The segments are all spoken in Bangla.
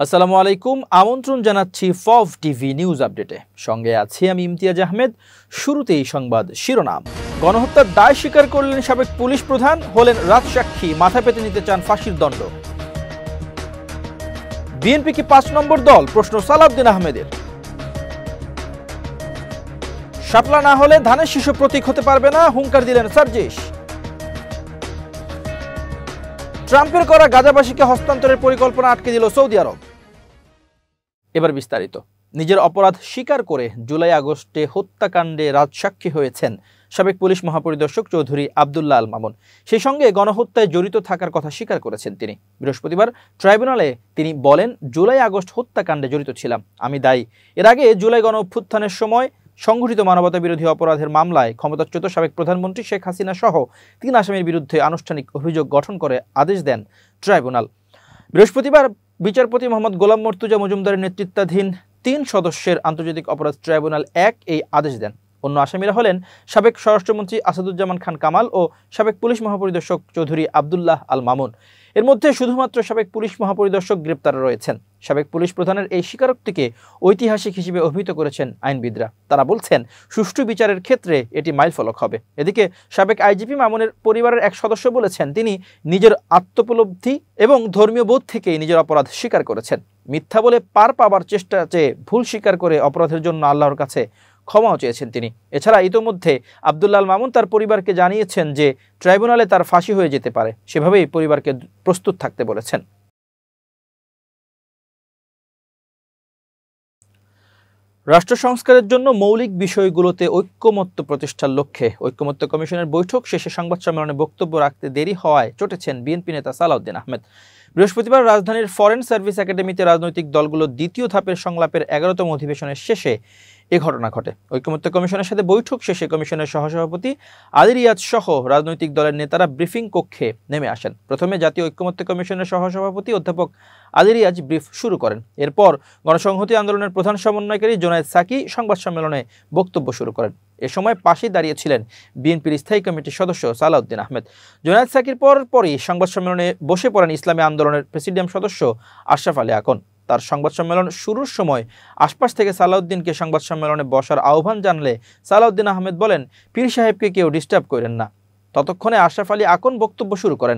আসসালামু আলাইকুম, আমন্ত্রণ জানাচ্ছি ফভ টিভি নিউজ আপডেটে। সঙ্গে আছি আমি ইমতিয়াজ আহমেদ। শুরুতেই সংবাদ শিরোনাম। গণহত্যার দায় স্বীকার করলেন সাবেক পুলিশ প্রধান, হলেন রাজসাক্ষী, মাথা পেতে নিতে চান ফাঁসির দণ্ড। বিএনপি কি ৫ নম্বর দল, প্রশ্ন সালাউদ্দিন আহমেদের। শাপলা না হলে ধানের শীর্ষ প্রতীক হতে পারবে না, হুঙ্কার দিলেন সার্জিস। ট্রাম্পের করা গাজাবাসীকে হস্তান্তরের পরিকল্পনা আটকে দিল সৌদি আরব। এবার বিস্তারিত। নিজের অপরাধ স্বীকার করে জুলাই আগস্টে হত্যাকাণ্ডে রাজসাক্ষী হয়েছেন সাবেক পুলিশ মহাপরিদর্শক চৌধুরী আব্দুল্লাহ আল মামুন। সেই সঙ্গে গণহত্যায় জড়িত থাকার কথা স্বীকার করেছেন তিনি। বৃহস্পতিবার ট্রাইব্যুনালে তিনি বলেন, জুলাই আগস্ট হত্যাকাণ্ডে জড়িত ছিলাম, আমি দায়ী। এর আগে জুলাই গণ অভ্যুত্থানের সময় সংঘটিত মানবতা বিরোধী অপরাধের মামলায় ক্ষমতাচ্যুত সাবেক প্রধানমন্ত্রী শেখ হাসিনা সহ ৩ আসামির বিরুদ্ধে আনুষ্ঠানিক অভিযোগ গঠন করে আদেশ দেন ট্রাইব্যুনাল। বৃহস্পতিবার বিচারপতি মোহাম্মদ গোলাম মর্তুজা মজুমদারের নেতৃত্বাধীন ৩ সদস্যের আন্তর্জাতিক অপরাধ ট্রাইব্যুনাল ১ এই আদেশ দেন। অন্য আসামিরা হলেন সাবেক স্বরাষ্ট্রমন্ত্রী আসাদুজ্জামান খান কামাল ও সাবেক পুলিশ মহাপরিদর্শক চৌধুরী আব্দুল্লাহ আল মামুন। এর মধ্যে শুধুমাত্র সাবেক পুলিশ মহাপরিদর্শক গ্রেপ্তার রয়েছেন। সাবেক পুলিশ প্রধানের এই স্বীকারোক্তিকে ঐতিহাসিক হিসেবে অভিহিত করেছেন আইনবিদরা। তারা বলছেন, সুষ্ঠু বিচারের ক্ষেত্রে এটি মাইলফলক হবে। এদিকে সাবেক আইজিপি মামুনের পরিবারের এক সদস্য বলেছেন, তিনি নিজের আত্মোপলব্ধি এবং ধর্মীয় বোধ থেকেই নিজের অপরাধ স্বীকার করেছেন। মিথ্যা বলে পার পাবার চেষ্টা চেয়ে ভুল স্বীকার করে অপরাধের জন্য আল্লাহর কাছে ক্ষমাও চেয়েছেন তিনি। এছাড়া ইতোমধ্যে আব্দুল্লাহ আল মামুন তার পরিবারকে জানিয়েছেন যে ট্রাইব্যুনালে তার ফাঁসি হয়ে যেতে পারে, সেভাবেই পরিবারকে প্রস্তুত থাকতে বলেছেন। রাষ্ট্র সংস্কারের জন্য মৌলিক বিষয়গুলোতে ঐক্যমত্য প্রতিষ্ঠার লক্ষ্যে ঐক্যমত্য কমিশনের বৈঠক শেষে সংবাদ সম্মেলনে বক্তব্য রাখতে দেরি হওয়ায় চটেছেন বিএনপি নেতা সালাউদ্দিন আহমেদ। বৃহস্পতিবার রাজধানীর ফরেন সার্ভিস একাডেমিতে রাজনৈতিক দলগুলোর দ্বিতীয় ধাপের সংলাপের ১১তম অধিবেশনের শেষে এ ঘটনা ঘটে। ঐক্যমত্য কমিশনের সাথে বৈঠক শেষে কমিশনের সহসভাপতি আলী রিয়াজ সহ রাজনৈতিক দলের নেতারা ব্রিফিং কক্ষে নেমে আসেন। প্রথমে জাতীয় ঐক্যমত্য কমিশনের সহসভাপতি অধ্যাপক আলী রিয়াজ ব্রিফ শুরু করেন। এরপর গণসংহতি আন্দোলনের প্রধান সমন্বয়কারী জোনায়েদ সাকি সংবাদ সম্মেলনে বক্তব্য শুরু করেন। এ সময় পাশেই দাঁড়িয়েছিলেন বিএনপির স্থায়ী কমিটির সদস্য সালাউদ্দিন আহমেদ। জোনায়েদ সাকির পরপরই সংবাদ সম্মেলনে বসে পড়েন ইসলামী আন্দোলনের প্রেসিডিয়াম সদস্য আশরাফ আলী আকন। তার সংবাদ সম্মেলন শুরুর সময় আশপাশ থেকে সালাউদ্দিনকে সংবাদ সম্মেলনে বসার আহ্বান জানালে সালাউদ্দিন আহমেদ বলেন, পীর সাহেবকে কেউ ডিস্টার্ব করেন না। ততক্ষণে আশরাফ আলী আকন বক্তব্য শুরু করেন।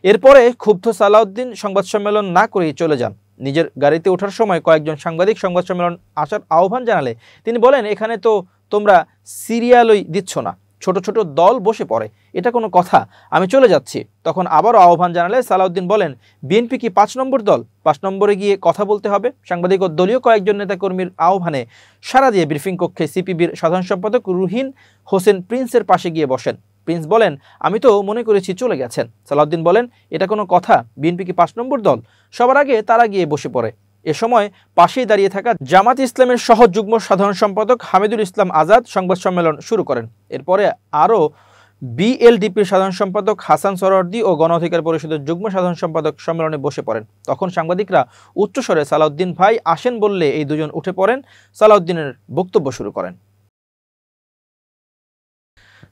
এরপরে ক্ষুব্ধ সালাউদ্দিন সংবাদ সম্মেলন না করেই চলে যান। নিজের গাড়িতে ওঠার সময় কয়েকজন সাংবাদিক সংবাদ সম্মেলন আসার আহ্বান জানালে তিনি বলেন, এখানে তো তোমরা সিরিয়ালই দিচ্ছ না, ছোট ছোট দল বসে পড়ে, এটা কোনো কথা, আমি চলে যাচ্ছি। তখন আবারও আহ্বান জানালে সালাউদ্দিন বলেন, বিএনপি কি ৫ নম্বর দল, ৫ নম্বরে গিয়ে কথা বলতে হবে। সাংবাদিক ও দলীয় কয়েকজন নেতাকর্মীর আহ্বানে সাড়া দিয়ে ব্রিফিং কক্ষে সিপিবির সাধারণ সম্পাদক রুহিন হোসেন প্রিন্সের পাশে গিয়ে বসেন। প্রিন্স বলেন, আমি তো মনে করেছি চলে গেছেন। সালাউদ্দিন বলেন, এটা কোনো কথা, বিএনপি কি ৫ নম্বর দল। সবার আগে তারা গিয়ে বসে পড়ে। এ সময় পাশেই দাঁড়িয়ে থাকা জামাত ইসলামের সহ যুগ্ম সাধারণ সম্পাদক হামিদুল ইসলাম আজাদ সংবাদ সম্মেলন শুরু করেন। এরপরে আরও বিএলডিপির সাধারণ সম্পাদক হাসান সরওয়ার্দী ও গণ অধিকার পরিষদের যুগ্ম সাধারণ সম্পাদক সম্মেলনে বসে পড়েন। তখন সাংবাদিকরা উচ্চস্বরে সালাউদ্দিন ভাই আসেন বললে এই দুজন উঠে পড়েন, সালাউদ্দিনের বক্তব্য শুরু করেন।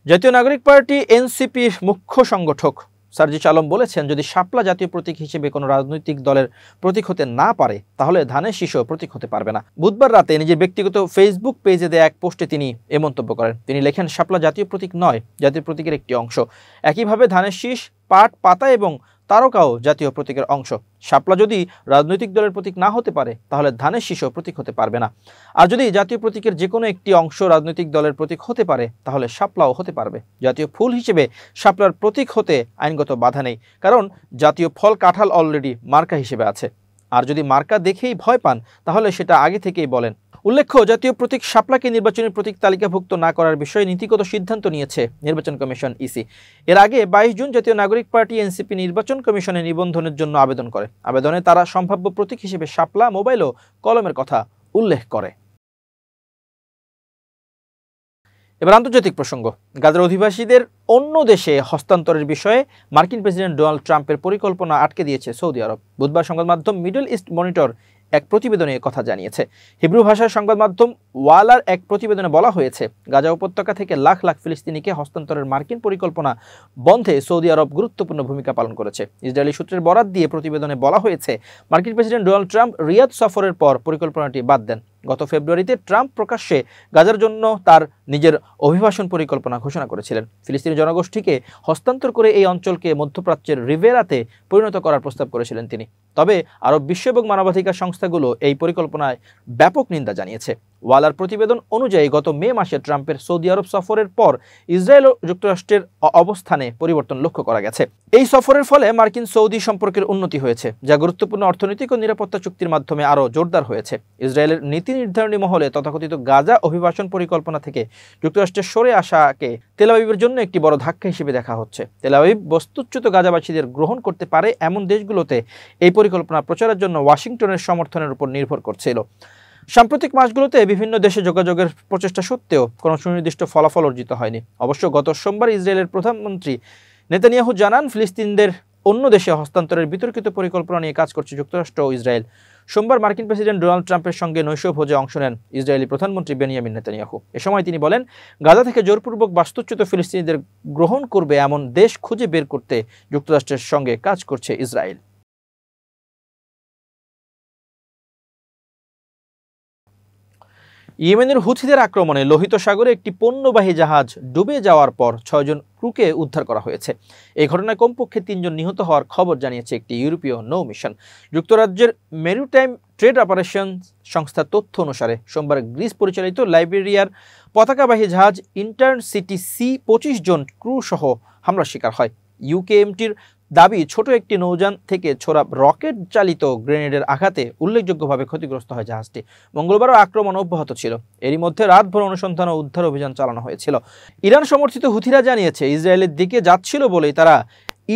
জাতীয় নাগরিক পার্টি এনসিপির মুখ্য সংগঠক সার্জিস আলম বলেছেন, যদি শাপলা জাতীয় প্রতীক হিসেবে কোনো রাজনৈতিক দলের প্রতীক হতে না পারে, তাহলে ধানের শীষ প্রতীক হতে পারবে না। বুধবার রাতে নিজের ব্যক্তিগত ফেসবুক পেজে দেয়া এক পোস্টে তিনি এ মন্তব্য করেন। তিনি লেখেন, শাপলা জাতীয় প্রতীক নয়, জাতীয় প্রতীকের একটি অংশ। একইভাবে ধানের শীষ, পাট, পাতা এবং তারকাও জাতীয় প্রতীকের অংশ। শাপলা যদি রাজনৈতিক দলের প্রতীক না হতে পারে, তাহলে ধানের শীষও প্রতীক হতে পারবে না। আর যদি জাতীয় প্রতীকের যে কোনো একটি অংশ রাজনৈতিক দলের প্রতীক হতে পারে, তাহলে শাপলাও হতে পারবে। জাতীয় ফুল হিসেবে শাপলার প্রতীক হতে আইনগত বাধা নেই, কারণ জাতীয় ফল কাঁঠাল অলরেডি মার্কা হিসেবে আছে। আর যদি মার্কা দেখেই ভয় পান, তাহলে সেটা আগে থেকেই বলেন। উল্লেখ্য, জাতীয় প্রতীক শাপলাকে নির্বাচনী প্রতীক তালিকাভুক্ত না করার বিষয়ে নীতিগত সিদ্ধান্ত নিয়েছে নির্বাচন কমিশন ইসি। এর আগে ২২ জুন জাতীয় নাগরিক পার্টি এনসিপি নির্বাচন কমিশনে নিবন্ধনের জন্য আবেদন করে। আবেদনে তারা সম্ভাব্য প্রতীক হিসেবে শাপলা, মোবাইল ও কলমের কথা উল্লেখ করে। এবার আন্তর্জাতিক প্রসঙ্গ। গাজার অধিবাসীদের অন্য দেশে হস্তান্তরের বিষয়ে মার্কিন প্রেসিডেন্ট ডোনাল্ড ট্রাম্পের পরিকল্পনা আটকে দিয়েছে সৌদি আরব। বুধবার সংবাদ মাধ্যম মিডল ইস্ট মনিটর এক প্রতিবেদনে কথা জানিয়েছে। হিব্রু ভাষার সংবাদ মাধ্যম ওয়ালার এক প্রতিবেদনে বলা হয়েছে, গাজা উপত্যকা থেকে লাখ লাখ ফিলিস্তিনিকে হস্তান্তরের মার্কিন পরিকল্পনা বন্ধে সৌদি আরব গুরুত্বপূর্ণ ভূমিকা পালন করেছে। ইসরায়েলি সূত্রের বরাত দিয়ে প্রতিবেদনে বলা হয়েছে, মার্কিন প্রেসিডেন্ট ডোনাল্ড ট্রাম্প রিয়াদ সফরের পর পরিকল্পনাটি বাদ দেন। গত ফেব্রুয়ারিতে ট্রাম্প প্রকাশ্যে গাজার জন্য তার নিজের অভিবাসন পরিকল্পনা ঘোষণা করেছিলেন। ফিলিস্তিনি জনগোষ্ঠীকে হস্তান্তর করে এই অঞ্চলকে মধ্যপ্রাচ্যের রিভেরাতে পরিণত করার প্রস্তাব করেছিলেন তিনি। তবে আরব বিশ্ব এবং মানবাধিকার সংস্থাগুলো এই পরিকল্পনায় ব্যাপক নিন্দা জানিয়েছে। ওয়ালার প্রতিবেদন অনুযায়ী গত মে মাসে ট্রাম্পের সৌদি আরব সফরের পর ইসরায়েল ও যুক্তরাষ্ট্রের অবস্থানে পরিবর্তন লক্ষ্য করা গেছে। এই সফরের ফলে মার্কিন সৌদি সম্পর্কের উন্নতি হয়েছে, যা গুরুত্বপূর্ণ অর্থনৈতিক ও নিরাপত্তা চুক্তির মাধ্যমে আরও জোরদার হয়েছে। ইসরায়েলের নীতি নির্ধারণী মহলে তথাকথিত গাজা অভিবাসন পরিকল্পনা থেকে যুক্তরাষ্ট্রের সরে আসাকে তেল আবিবের জন্য একটি বড় ধাক্কা হিসেবে দেখা হচ্ছে। তেল আবিব বস্তুচ্যুত গাজাবাসীদের গ্রহণ করতে পারে এমন দেশগুলোতে এই পরিকল্পনা প্রচারের জন্য ওয়াশিংটনের সমর্থনের উপর নির্ভর করছিল। সাম্প্রতিক মাসগুলোতে বিভিন্ন দেশে যোগাযোগের প্রচেষ্টা সত্ত্বেও কোনো সুনির্দিষ্ট ফলাফল অর্জিত হয়নি। অবশ্য গত সোমবার ইসরায়েলের প্রধানমন্ত্রী নেতানিয়াহু জানান, ফিলিস্তিনদের অন্য দেশে হস্তান্তরের বিতর্কিত পরিকল্পনা নিয়ে কাজ করছে যুক্তরাষ্ট্র ও ইসরায়েল। সোমবার মার্কিন প্রেসিডেন্ট ডোনাল্ড ট্রাম্পের সঙ্গে নৈশভোজে অংশ নেন ইসরায়েলি প্রধানমন্ত্রী বেনিয়ামিন নেতানিয়াহু। এ সময় তিনি বলেন, গাজা থেকে জোরপূর্বক বাস্তুচ্যুত ফিলিস্তিনিদের গ্রহণ করবে এমন দেশ খুঁজে বের করতে যুক্তরাষ্ট্রের সঙ্গে কাজ করছে ইসরায়েল। ইয়েমেনের হুথিদের আক্রমণে লোহিত সাগরে একটি পণ্যবাহী জাহাজ ডুবে যাওয়ার পর 6 জন ক্রুকে উদ্ধার করা হয়েছে। এই ঘটনায় কমপক্ষে 3 জন নিহত হওয়ার খবর জানিয়েছে একটি ইউরোপীয় নৌ মিশন। যুক্তরাজ্যের মেরিটাইম ট্রেড অপারেশন সংস্থার তথ্য অনুসারে সোমবার গ্রিস পরিচালিত লাইবেরিয়ার পতাকাবাহী জাহাজ ইন্টারসিটি C-25 জন ক্রু সহ হামলার শিকার হয়। ইউকেএমটির দাবি, ছোট একটি নৌযান থেকে ছোড়া রকেট চালিত গ্রেনেডের আঘাতে উল্লেখযোগ্যভাবে ক্ষতিগ্রস্ত হয় জাহাজটি। মঙ্গলবারও আক্রমণ অব্যাহত ছিল। এরই মধ্যে রাতভর অনুসন্ধান ও উদ্ধার অভিযান চালানো হয়েছিল। ইরান সমর্থিত হুথিরা জানিয়েছে, ইসরায়েলের দিকে যাচ্ছিল বলেই তারা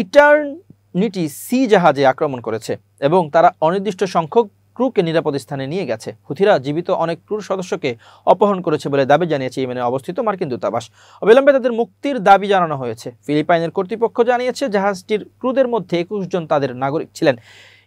ইটারনিটি সি জাহাজে আক্রমণ করেছে এবং তারা অনির্দিষ্ট সংখ্যক ক্রুকে নিরাপদ স্থানে নিয়ে গেছে। হুথিরা জীবিত অনেক ক্রুর সদস্যকে অপহরণ করেছে বলে দাবি জানিয়েছে ইয়েমেনে অবস্থিত মার্কিন দূতাবাস। অবিলম্বে তাদের মুক্তির দাবি জানানো হয়েছে। ফিলিপাইনের কর্তৃপক্ষ জানিয়েছে, জাহাজটির ক্রুদের মধ্যে 21 জন তাদের নাগরিক ছিলেন।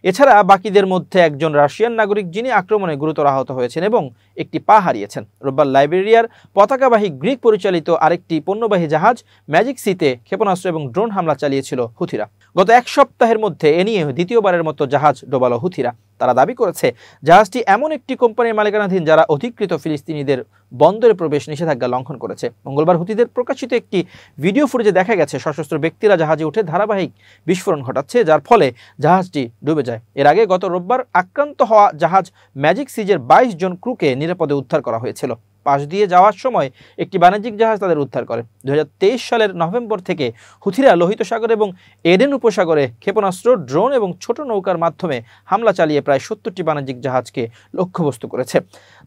এছাড়া বাকিদের মধ্যে একজন রাশিয়ান নাগরিক, যিনি আক্রমণে গুরুতর আহত হয়েছেন এবং একটি পা হারিয়েছেন। রোববার লাইবেরিয়ার পতাকাবাহী গ্রিক পরিচালিত আরেকটি পণ্যবাহী জাহাজ ম্যাজিক সিতে ক্ষেপণাস্ত্র এবং ড্রোন হামলা চালিয়েছিল হুথিরা। গত এক সপ্তাহের মধ্যে এ নিয়ে দ্বিতীয়বারের মতো জাহাজ ডোবালো হুথিরা। তারা দাবি করেছে, জাহাজটি এমন একটি কোম্পানির মালিকানাধীন যারা অধিকৃত ফিলিস্তিনিদের বন্দরে প্রবেশ নিষেধাজ্ঞা লঙ্ঘন করেছে। মঙ্গলবার হুথিদের প্রকাশিত একটি ভিডিও ফুটেজে দেখা গেছে, সশস্ত্র ব্যক্তিরা জাহাজে উঠে ধারাবাহিক বিস্ফোরণ ঘটাচ্ছে, যার ফলে জাহাজটি ডুবে যায়। এর আগে গত রোববার আক্রান্ত হওয়া জাহাজ ম্যাজিক সিজের 22 জন ক্রুকে নিরাপদে উদ্ধার করা হয়েছিল। পাশ দিয়ে যাওয়ার সময় একটি বাণিজ্যিক জাহাজ তাদের উদ্ধার করে। 2023 সালের নভেম্বর থেকে হুথিরা লোহিত সাগর এবং এডেন উপসাগরে ক্ষেপণাস্ত্র, ড্রোন এবং ছোট নৌকার মাধ্যমে হামলা চালিয়ে প্রায় 70টি বাণিজ্যিক জাহাজকে লক্ষ্যবস্তু করেছে।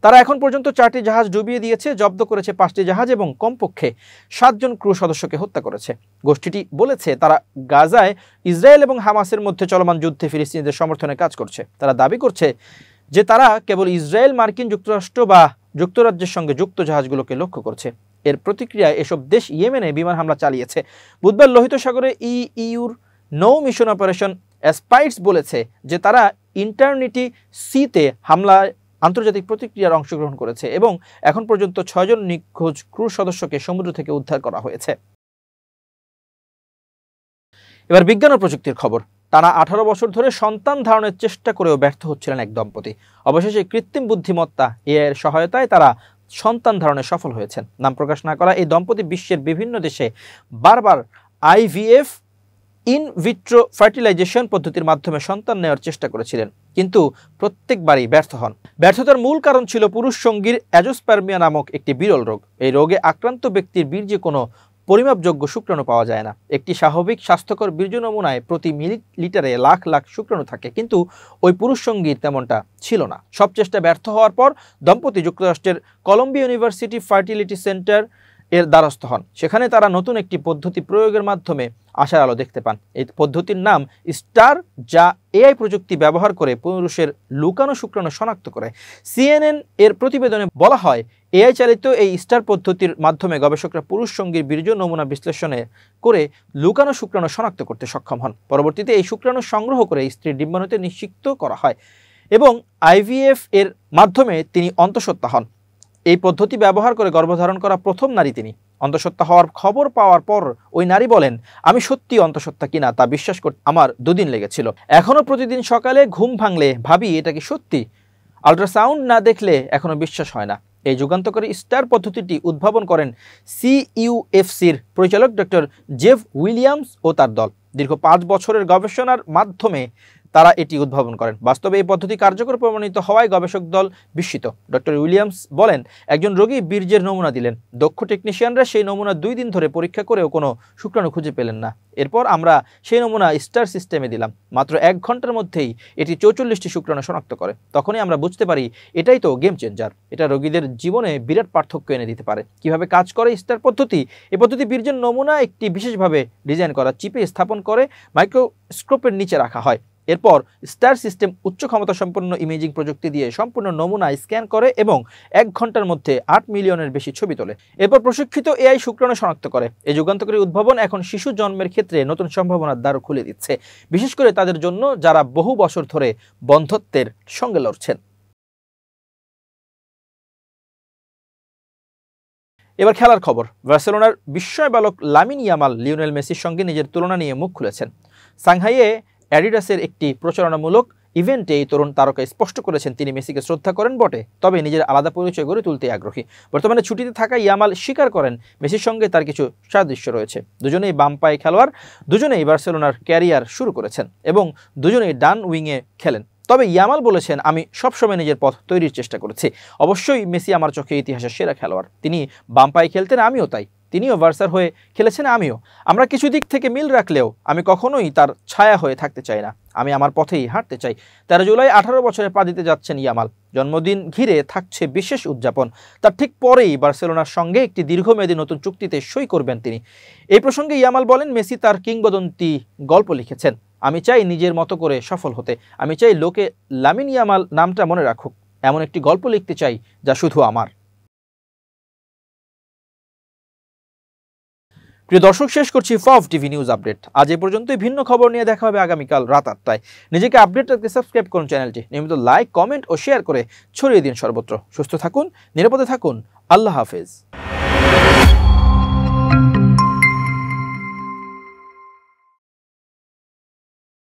তারা এখন পর্যন্ত 4টি জাহাজ ডুবিয়ে দিয়েছে, জব্দ করেছে 5টি জাহাজ এবং কমপক্ষে 7 জন ক্রু সদস্যকে হত্যা করেছে। গোষ্ঠীটি বলেছে, তারা গাজায় ইসরায়েল এবং হামাসের মধ্যে চলমান যুদ্ধে ফিলিস্তিনিদের সমর্থনে কাজ করছে। তারা দাবি করছে যে তারা কেবল ইসরায়েল, মার্কিন যুক্তরাষ্ট্র বা যুক্তরাজ্যের সঙ্গে যুক্ত জাহাজগুলোকে লক্ষ্য করছে। এর প্রতিক্রিয়ায় এসব দেশ ইয়েমেনে বিমান হামলা চালিয়েছে। বুধবার লোহিত সাগরে ইউর নৌ মিশন অপারেশন অ্যাসপাইটস বলেছে যে তারা ইন্টারনিটি সিতে হামলায় আন্তর্জাতিক প্রতিক্রিয়ার অংশগ্রহণ করেছে এবং এখন পর্যন্ত 6 জন নিখোঁজ ক্রু সদস্যকে সমুদ্র থেকে উদ্ধার করা হয়েছে। এবার বিজ্ঞান ও প্রযুক্তির খবর। টানা 18 বছর ধরে সন্তান ধারণের চেষ্টা করেও ব্যর্থ হচ্ছিলেন এক দম্পতি। অবশেষে কৃত্রিম বুদ্ধিমত্তা এআই এর সহায়তায় তারা সন্তান ধারণে সফল হয়েছেন। নাম প্রকাশ না করা এই দম্পতি বিশ্বের বিভিন্ন দেশে বারবার IVF ইন ভিট্রো ফার্টিলাইজেশন পদ্ধতির মাধ্যমে সন্তান নেওয়ার চেষ্টা করেছিলেন, কিন্তু প্রত্যেকবারই ব্যর্থ হন। ব্যর্থতার মূল কারণ ছিল পুরুষ সঙ্গীর অ্যাজোস্পার্মিয়া নামক একটি বিরল রোগ। এই রোগে আক্রান্ত ব্যক্তির বীর্যে কোনো পরিমাপযোগ্য শুক্রাণু পাওয়া যায় না। একটি স্বাভাবিক স্বাস্থ্যকর বীর্য নমুনায় প্রতি মিলিলিটারে লাখ লাখ শুক্রাণু থাকে, কিন্তু ওই পুরুষ সঙ্গীর তেমনটা ছিল না। সব চেষ্টা ব্যর্থ হওয়ার পর দম্পতি যুক্তরাষ্ট্রের কলম্বিয়া ইউনিভার্সিটি ফার্টিলিটি সেন্টার এর দ্বারস্থ হন। সেখানে তারা নতুন একটি পদ্ধতি প্রয়োগের মাধ্যমে আশার আলো দেখতে পান। এই পদ্ধতির নাম স্টার, যা এআই প্রযুক্তি ব্যবহার করে পুরুষের লুকানো শুক্রাণু শনাক্ত করে। CNN এর প্রতিবেদনে বলা হয়, এআই চালিত এই স্টার পদ্ধতির মাধ্যমে গবেষকরা পুরুষ সঙ্গীর বীর্য নমুনা বিশ্লেষণে করে লুকানো শুক্রাণু শনাক্ত করতে সক্ষম হন। পরবর্তীতে এই শুক্রাণু সংগ্রহ করে স্ত্রীর ডিম্বাণুতে নিষিক্ত করা হয়। এবং IVF এর মাধ্যমে তিনি অন্তঃসত্ত্বা হন। এই পদ্ধতি ব্যবহার করে গর্ভধারণ করা প্রথম নারী তিনি। অন্তঃসত্ত্বা হওয়ার খবর পাওয়ার পর ওই নারী বলেন, আমি সত্যি অন্তঃসত্ত্বা কিনা তা বিশ্বাস করতে আমার 2 দিন লেগেছিল। এখনও প্রতিদিন সকালে ঘুম ভাঙলে ভাবি এটা কি সত্যি। আল্ট্রাসাউন্ড না দেখলে এখনও বিশ্বাস হয় না। এই যুগান্তকারী স্টার পদ্ধতিটি উদ্ভাবন করেন CUFCর পরিচালক ডক্টর জেফ উইলিয়ামস ও তার দল। দীর্ঘ 5 বছরের গবেষণার মাধ্যমে তারা এটি উদ্ভাবন করেন। বাস্তবে এই পদ্ধতি কার্যকর প্রমাণিত হওয়ায় গবেষক দল বিস্মিত। ডক্টর উইলিয়ামস বলেন, একজন রোগী বীর্যের নমুনা দিলেন। দক্ষ টেকনিশিয়ানরা সেই নমুনা 2 দিন ধরে পরীক্ষা করেও কোনো শুক্রাণু খুঁজে পেলেন না। এরপর আমরা সেই নমুনা স্টার সিস্টেমে দিলাম। মাত্র 1 ঘন্টার মধ্যেই এটি 44টি শুক্রাণু শনাক্ত করে। তখনই আমরা বুঝতে পারি এটাই তো গেম চেঞ্জার। এটা রোগীদের জীবনে বিরাট পার্থক্য এনে দিতে পারে। কিভাবে কাজ করে স্টার পদ্ধতি? এই পদ্ধতি বীর্যের নমুনা একটি বিশেষভাবে ডিজাইন করা চিপে স্থাপন করে মাইক্রোস্কোপের নিচে রাখা হয়। এরপর স্টার সিস্টেম উচ্চ ক্ষমতা সম্পন্ন ইমেজিং প্রযুক্তি দিয়ে সম্পূর্ণ নমুনা স্ক্যান করে এবং 1 ঘন্টার মধ্যে 8 মিলিয়নের বেশি ছবি তোলে। এরপর প্রশিক্ষিত AI শুক্রাণু শনাক্ত করে। এই যুগান্তকারী উদ্ভাবন এখন শিশু জন্মের ক্ষেত্রে নতুন সম্ভাবনার দ্বার খুলে দিচ্ছে, বিশেষ করে তাদের জন্য যারা বহু বছর ধরে বন্ধ্যত্বের সঙ্গে লড়ছেন। এবার খেলার খবর। বার্সেলোনার বিস্ময় বালক লামিন ইয়ামাল লিওনেল মেসির সঙ্গে নিজের তুলনা নিয়ে মুখ খুলেছেন। সাংহাইয়ে অ্যাডিডাসের একটি প্রচারণামূলক ইভেন্টে এই তরুণ তারকা স্পষ্ট করেছেন তিনি মেসিকে শ্রদ্ধা করেন বটে, তবে নিজের আলাদা পরিচয় গড়ে তুলতে আগ্রহী। বর্তমানে ছুটিতে থাকা ইয়ামাল স্বীকার করেন মেসির সঙ্গে তার কিছু সাদৃশ্য রয়েছে। দুজনেই বাম পায়ে খেলোয়াড়, দুজনেই বার্সেলোনার ক্যারিয়ার শুরু করেছেন এবং দুজনেই ডান উইংয়ে খেলেন। তবে ইয়ামাল বলেছেন, আমি সবসময় নিজের পথ তৈরির চেষ্টা করেছি। অবশ্যই মেসি আমার চোখে ইতিহাসের সেরা খেলোয়াড়। তিনি বাম পায়ে খেলতেন, আমিও তাই। তিনিও বার্সার হয়ে খেলেছেন, আমিও। আমরা কিছু দিক থেকে মিল রাখলেও আমি কখনোই তার ছায়া হয়ে থাকতে চাই না। আমি আমার পথেই হাঁটতে চাই। 13 জুলাই 18 বছরে পা দিতে যাচ্ছেন ইয়ামাল। জন্মদিন ঘিরে থাকছে বিশেষ উদযাপন। তার ঠিক পরেই বার্সেলোনার সঙ্গে একটি দীর্ঘমেয়াদী নতুন চুক্তিতে সই করবেন তিনি। এই প্রসঙ্গে ইয়ামাল বলেন, মেসি তার কিংবদন্তি গল্প লিখেছেন। আমি চাই নিজের মতো করে সফল হতে। আমি চাই লোকে লামিন ইয়ামাল নামটা মনে রাখুক। এমন একটি গল্প লিখতে চাই যা শুধু আমার। প্রিয় দর্শক, শেষ করছি ফফ টিভি নিউজ আপডেট। আজ এ পর্যন্তই। ভিন্ন খবর নিয়ে দেখা হবে আগামীকাল রাত 8টায়। নিজেকে আপডেট রাখতে সাবস্ক্রাইব করুন চ্যানেলটি। নিয়মিত লাইক, কমেন্ট ও শেয়ার করে ছড়িয়ে দিন সর্বত্র। সুস্থ থাকুন, নিরাপদে থাকুন। আল্লাহ হাফেজ।